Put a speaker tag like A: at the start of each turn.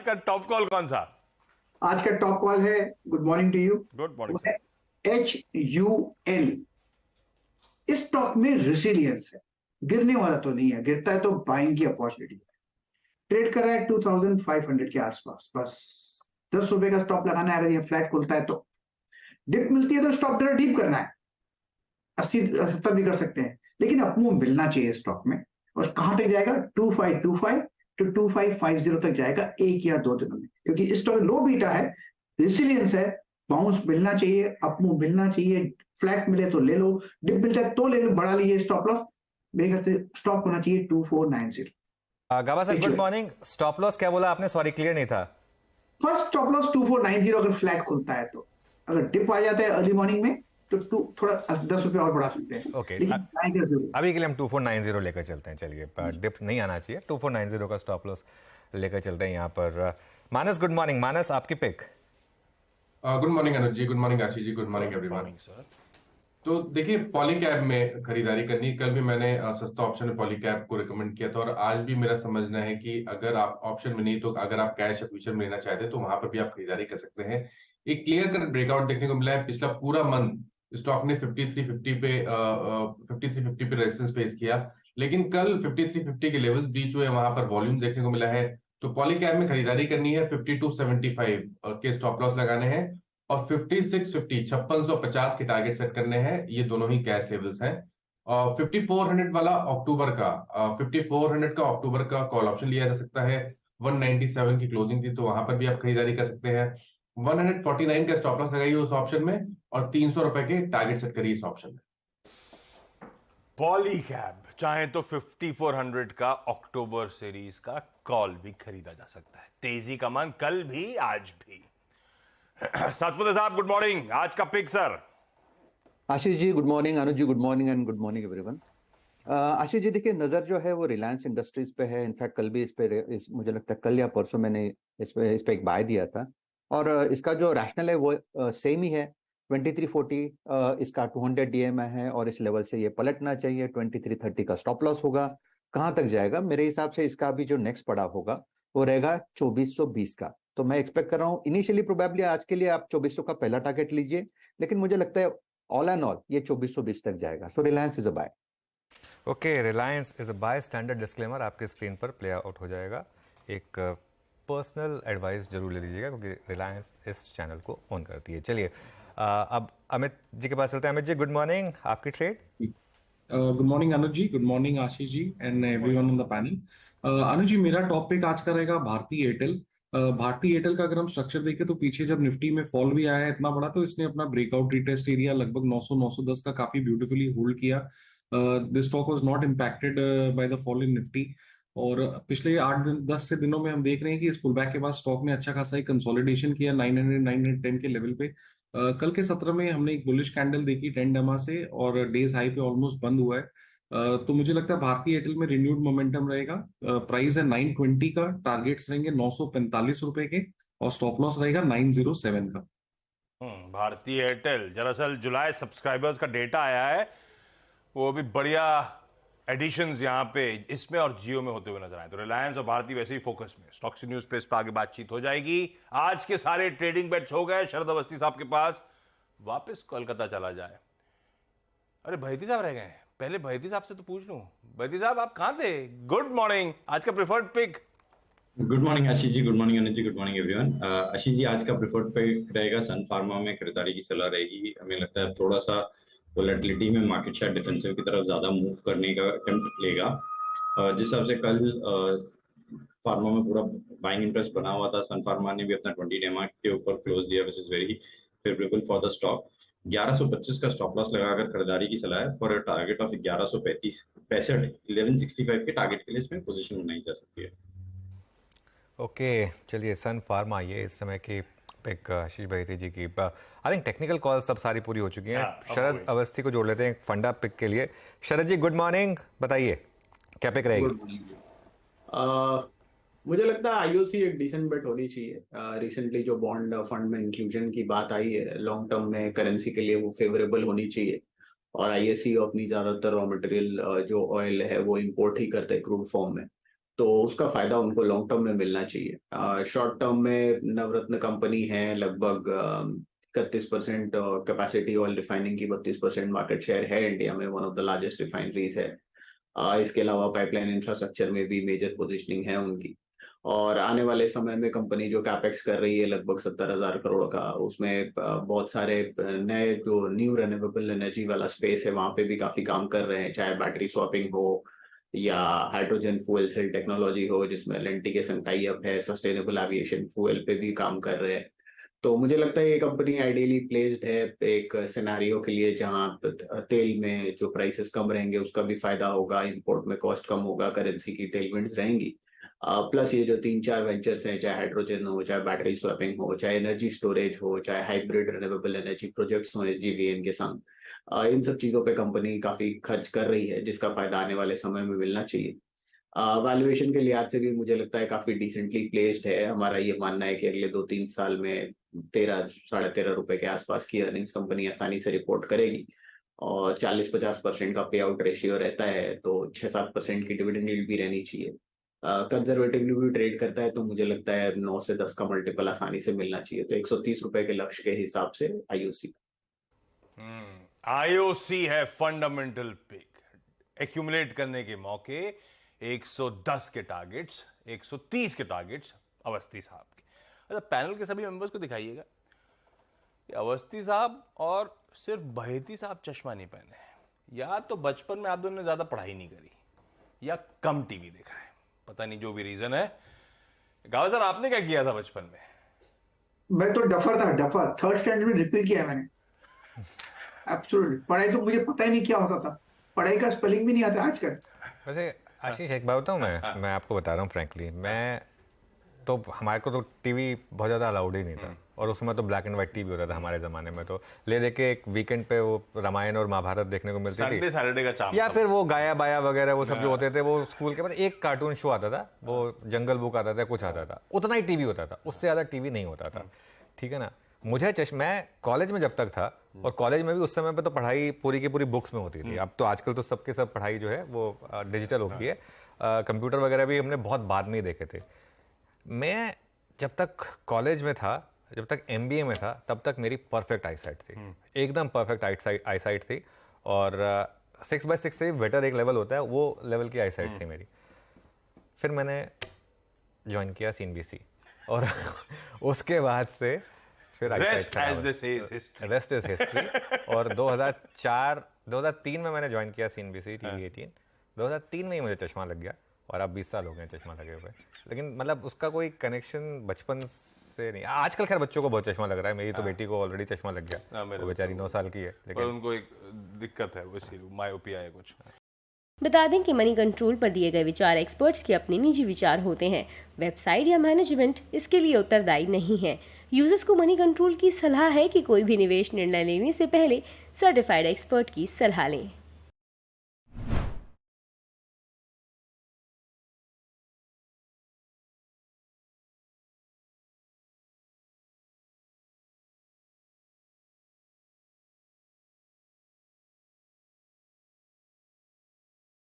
A: का top call कौन सा?
B: आज का टॉप कॉल है, good morning to you,
A: good morning sir.
B: HUL। इस स्टॉक में रेसिलियंस है, गिरने वाला तो नहीं है, गिरता है तो बाइंग की अपॉर्चुनिटी है। ट्रेड कर रहा है 2500 के आसपास, बस 10 रुपए का स्टॉप लगाना है। अगर ये फ्लैट खुलता है तो डिप मिलती है तो स्टॉप ट्रेड डीप करना है, 80-70 भी कर सकते हैं, लेकिन अपमूव मिलना चाहिए स्टॉक में। और कहां तक जाएगा? 2525 टू 2550 तक जाएगा एक या दो दिनों में, क्योंकि इस स्टॉक लो बीटा है, रेसिलियंस है, बाउंस मिलना चाहिए, अपमूव मिलना चाहिए। फ्लैट मिले तो ले लो, डिप मिलता है तो ले लो, बढ़ा लीजिए स्टॉप लॉस। मेरे ख्याल से स्टॉप होना चाहिए 2490।
A: Gaba sir good morning. Stop loss क्या बोला आपने? सॉरी क्लियर नहीं था।
B: फर्स्ट स्टॉप लॉस 2490 अगर फ्लैट खुलता है तो। अगर डिप आ जाता है अर्ली मॉर्निंग में तो थोड़ा 10 रुपए और बढ़ा सकते हैं,
A: ओके
B: लेकिन आएगा जरूर।
A: अभी के लिए हम 2490 लेकर चलते हैं। चलिए, डिप नहीं आना चाहिए, 2490 का स्टॉप लॉस लेकर चलते हैं यहाँ पर। मानस गुड मॉर्निंग। मानस आपकी pick.
C: Good morning Anuj ji, good morning Ashish ji, good morning everyone. तो देखिए, पॉलीकैब में खरीदारी करनी। कल भी मैंने सस्ता ऑप्शन में पॉलीकैब को रिकमेंड किया था, और आज भी मेरा समझना है कि अगर आप ऑप्शन में नहीं तो अगर आप कैश या फ्यूचर में लेना चाहते हैं तो वहां पर भी आप खरीदारी कर सकते हैं। एक क्लियर कट ब्रेकआउट देखने को मिला है। पिछला पूरा मंथ स्टॉक ने 5350 पे रेजिस्टेंस फेस किया, लेकिन कल 5350 के लेवल्स ब्रीच हुए, वहां पर वॉल्यूम देखने को मिला है। तो पॉलीकैब में खरीदारी करनी है, 5275 के स्टॉप लॉस लगाने हैं, और 5650 के टारगेट सेट करने हैं। ये दोनों ही कैश लेवल्स हैं। और 5400 वाला अक्टूबर का 5400 का अक्टूबर का कॉल ऑप्शन लिया जा सकता है। 197 की क्लोजिंग थी, तो वहां पर भी आप खरीदारी कर सकते हैं। 149 का स्टॉप लॉस लगाइए उस ऑप्शन में, और 300 रुपए के टारगेट सेट करिए इस ऑप्शन में।
A: पॉलीकैब चाहे तो 5400 का अक्टूबर सीरीज का कॉल भी खरीदा जा सकता है। तेजी का मान कल भी आज भी। सतपुत्र साहब गुड मॉर्निंग। आज का pick sir.
D: Ashish ji good morning, Anuj ji good morning and good morning everyone. Ashish ji देखिए, नजर जो है वो रिलायंस इंडस्ट्रीज पे है। इनफैक्ट कल भी मुझे लगता है कल या परसों मैंने इस पे एक बाय दिया था, और इसका जो रैशनल है वो सेम ही है। 2340 इसका 200 डीएम है, और इस लेवल से ये पलटना चाहिए। 2330 का स्टॉप लॉस होगा। कहाँ तक जाएगा? मेरे हिसाब से इसका भी जो नेक्स्ट पड़ाव होगा वो रहेगा 2420 का। तो मैं एक्सपेक्ट कर रहा हूँ इनिशियली प्रोबेबली आज के लिए आप 2400 का पहला टारगेट लीजिए, लेकिन मुझे लगता है ऑल एंड ऑल ये 2420 तक जाएगा। So Reliance is a buy.
A: Okay, Reliance is a buy. Standard disclaimer आपके स्क्रीन पर प्ले आउट हो जाएगा। एक पर्सनल एडवाइस जरूर ले लीजिएगा, क्योंकि रिलायंस इस चैनल को ओन करती है। चलिए, अब अमित जी के पास चलते हैं। अमित जी गुड मॉर्निंग, आपकी trade.
E: Good morning Anuj ji, good morning Ashish ji and everyone on the panel. Anuj ji, मेरा टॉपिक आज का रहेगा भारती एयरटेल। भारती एयरटेल का अगर हम स्ट्रक्चर देखें तो पीछे जब निफ्टी में फॉल भी आया है इतना बड़ा, तो इसने अपना ब्रेकआउट रिटेस्ट एरिया लगभग 900-910 का काफी ब्यूटीफुली होल्ड किया। This stock was not impacted by the fall in Nifty, और पिछले 8-10 से दिनों में हम देख रहे हैं कि इस पुल बैक के बाद स्टॉक ने अच्छा खासा एक कंसोलिडेशन किया 900-910 के लेवल पे। कल के सत्र में हमने एक बुलिश कैंडल देखी 10 डमा से, और डेज हाई पे ऑलमोस्ट बंद हुआ है। तो मुझे लगता है भारतीय एयरटेल में रिन्यूड मोमेंटम रहेगा। प्राइस है 920 का, टारगेट्स रहेंगे 945 रुपए के, और स्टॉप लॉस रहेगा 907 का।
A: भारतीय एयरटेल, दरअसल जुलाई सब्सक्राइबर्स का डेटा आया है, वो भी बढ़िया एडिशंस यहाँ पे इसमें और जियो में होते हुए नजर आए। तो रिलायंस और भारतीय वैसे ही फोकस में। स्टॉक्स न्यूज पे इस पर आगे बातचीत हो जाएगी। आज के सारे ट्रेडिंग बेट्स हो गए शरद अवस्थी साहब के पास। वापस कोलकाता चला जाए। अरे भैती साहब रह गए। पहले भैती साहब से तो पूछ लूं, भैती साहब आप कहां थे? Good morning. आज का preferred pick.
F: Good morning Ashish ji, good morning Anuj ji, good morning everyone. Ashish जी, आज का प्रेफर्ड पिक रहेगा सन फार्मा में खरीदारी की सलाह रहेगी। हमें लगता है थोड़ा सा वोलेटिलिटी में मार्केट शेयर डिफेंसिव की तरफ ज्यादा मूव करने का अटेम्प्ट लेगा। जिस हिसाब से कल फार्मा में पूरा बाइंग इंटरेस्ट बना हुआ था, सन फार्मा ने भी अपना 20 डेमा के ऊपर क्लोज दिया, which is very favourable for the stock. 1125 का स्टॉप लॉस लगाकर खरीदारी की सलाह है, फॉर अ टारगेट ऑफ 1165 1165 के टारगेट के लिए इसमें पोजीशन बनाई जा सकती है।
A: ओके, चलिए सन फार्मा ये इस समय की पिक आशीष भाई जी की। आई थिंक टेक्निकल कॉल सब सारी पूरी हो चुकी हैं। शरद अवस्थी को जोड़ लेते हैं फंडा पिक के लिए। शरद जी गुड मॉर्निंग, बताइए क्या पिक रहेगी?
G: मुझे लगता है आईओसी एक डिसेंट बेट होनी चाहिए। रिसेंटली जो बॉन्ड फंड में इंक्लूजन की बात आई है, लॉन्ग टर्म में करेंसी के लिए वो फेवरेबल होनी चाहिए। और आईएससी अपनी ज्यादातर रॉ मटेरियल जो ऑयल है वो इंपोर्ट ही करता है क्रूड फॉर्म में। तो उसका फायदा उनको लॉन्ग टर्म में मिलना चाहिए। शॉर्ट टर्म में नवरत्न कंपनी है, लगभग 31% कैपेसिटी ऑयल रिफाइनिंग की, 32% मार्केट शेयर है इंडिया में, one of the largest refineries है। इसके अलावा पाइपलाइन इंफ्रास्ट्रक्चर में भी मेजर पोजीशनिंग है उनकी। और आने वाले समय में कंपनी जो कैपेक्स कर रही है लगभग 70,000 करोड़ का, उसमें बहुत सारे नए जो न्यू रिन्यूएबल एनर्जी वाला स्पेस है वहां पे भी काफी काम कर रहे हैं, चाहे बैटरी स्वैपिंग हो या हाइड्रोजन फ्यूल सेल टेक्नोलॉजी हो जिसमें एल&टी के संग टाई अप है, सस्टेनेबल एविएशन फ्यूल पे भी काम कर रहे हैं। तो मुझे लगता है ये कंपनी आइडियली प्लेस्ड है एक सिनेरियो के लिए जहां तेल में जो प्राइसेस कम रहेंगे उसका भी फायदा होगा, इंपोर्ट में कॉस्ट कम होगा, करेंसी की टेलविंड्स रहेंगी। प्लस ये जो 3-4 वेंचर्स हैं, चाहे हाइड्रोजन हो, चाहे बैटरी स्वैपिंग हो, चाहे एनर्जी स्टोरेज हो, चाहे हाइब्रिड रिन्यूएबल एनर्जी प्रोजेक्ट्स हो SJVN के संग, इन सब चीजों पे कंपनी काफी खर्च कर रही है जिसका फायदा आने वाले समय में मिलना चाहिए। वैल्यूएशन के लिहाज से भी मुझे लगता है काफी डिसेंटली प्लेस्ड है। हमारा ये मानना है कि अगले 2-3 साल में 13-13.5 रुपए के आसपास की अर्निंग्स कंपनी आसानी से रिपोर्ट करेगी और 40-50% का पे आउट रेशियो रहता है, तो 6-7% की डिविडेंड यील्ड भी रहनी चाहिए। कंजर्वेटिवली भी ट्रेड करता है तो मुझे लगता है 9 से 10 का मल्टीपल आसानी से मिलना चाहिए। तो 130 रुपए के लक्ष्य के हिसाब से
A: IOC है फंडामेंटल पिक, एक्यूमुलेट करने के मौके 110 के टारगेट्स, 130 के टारगेट्स अवस्थी साहब के। अच्छा, पैनल के सभी मेंबर्स को दिखाइएगा कि अवस्थी साहब और सिर्फ बहेती साहब चश्मा नहीं पहने हैं, या तो बचपन में आप दोनों ने ज्यादा पढ़ाई नहीं करी या कम टीवी देखा है, पता नहीं जो भी रीजन है। गावा सर, आपने क्या किया था बचपन में?
B: मैं तो डफर था, डफर 3rd स्टैंडर्ड में रिपीट किया मैंने। एब्सोल्युटली, पढ़ाई तो मुझे पता ही नहीं क्या होता था, पढ़ाई का स्पेलिंग भी नहीं आता आजकल।
H: वैसे आशीष, एक बात बताऊं मैं आपको बता रहा हूँ फ्रैंकली, मैं तो हमारे को तो टीवी बहुत ज़्यादा अलाउड ही नहीं था, और उसमें तो ब्लैक एंड व्हाइट टीवी होता था हमारे ज़माने में। तो ले दे के एक वीकेंड पे वो रामायण और महाभारत देखने को मिलती थी,
A: सैटरडे का चाम
H: या फिर वो गाया बाया वगैरह वो सब जो होते थे। वो स्कूल के बाद एक कार्टून शो आता था, वो जंगल बुक आता था, कुछ आता था, उतना ही टीवी होता था, उससे ज़्यादा टीवी नहीं होता था, ठीक है ना। मुझे मैं कॉलेज में जब तक था, और कॉलेज में भी उस समय पे तो पढ़ाई पूरी की पूरी बुक्स में होती थी। अब तो आजकल तो सबके सब पढ़ाई जो है वो डिजिटल हो गई है, कंप्यूटर वगैरह भी हमने बहुत बाद में ही देखे थे। मैं जब तक कॉलेज में था, जब तक MBA में था, तब तक मेरी परफेक्ट आईसाइट थी, एकदम परफेक्ट आईसाइट थी, और 6/6 से बेटर एक लेवल होता है, वो लेवल की आईसाइट थी मेरी। फिर मैंने ज्वाइन किया CNBC, और उसके बाद से फिर
A: रेस्ट इज हिस्ट्री।
H: और 2003 में मैंने ज्वाइन किया CNBC TV 18। 2003 में ही मुझे चश्मा लग गया, और अब 20 साल हो गए चश्मा लगे हुए। लेकिन मतलब उसका कोई कनेक्शन बचपन से नहीं। आजकल खैर बच्चों को बहुत चश्मा लग रहा है, मेरी तो बेटी को ऑलरेडी चश्मा लग गया, वो बेचारी 9 साल की है, लेकिन
A: उनको एक दिक्कत है, वो मायोपिया है कुछ।
I: बता दें कि मनी कंट्रोल पर दिए गए विचार एक्सपर्ट्स के अपने निजी विचार होते हैं। वेबसाइट या मैनेजमेंट इसके लिए उत्तरदायी नहीं है। यूजर्स को मनी कंट्रोल की सलाह है कि कोई भी निवेश निर्णय लेने से पहले सर्टिफाइड एक्सपर्ट की सलाह लें।